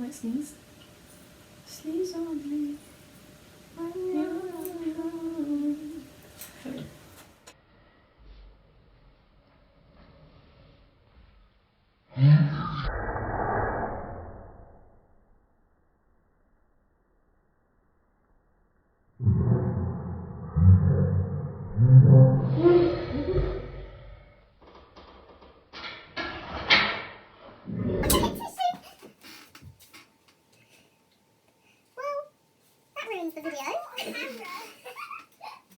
might sneeze. Sneeze on me. When you're alone. Mm-hmm.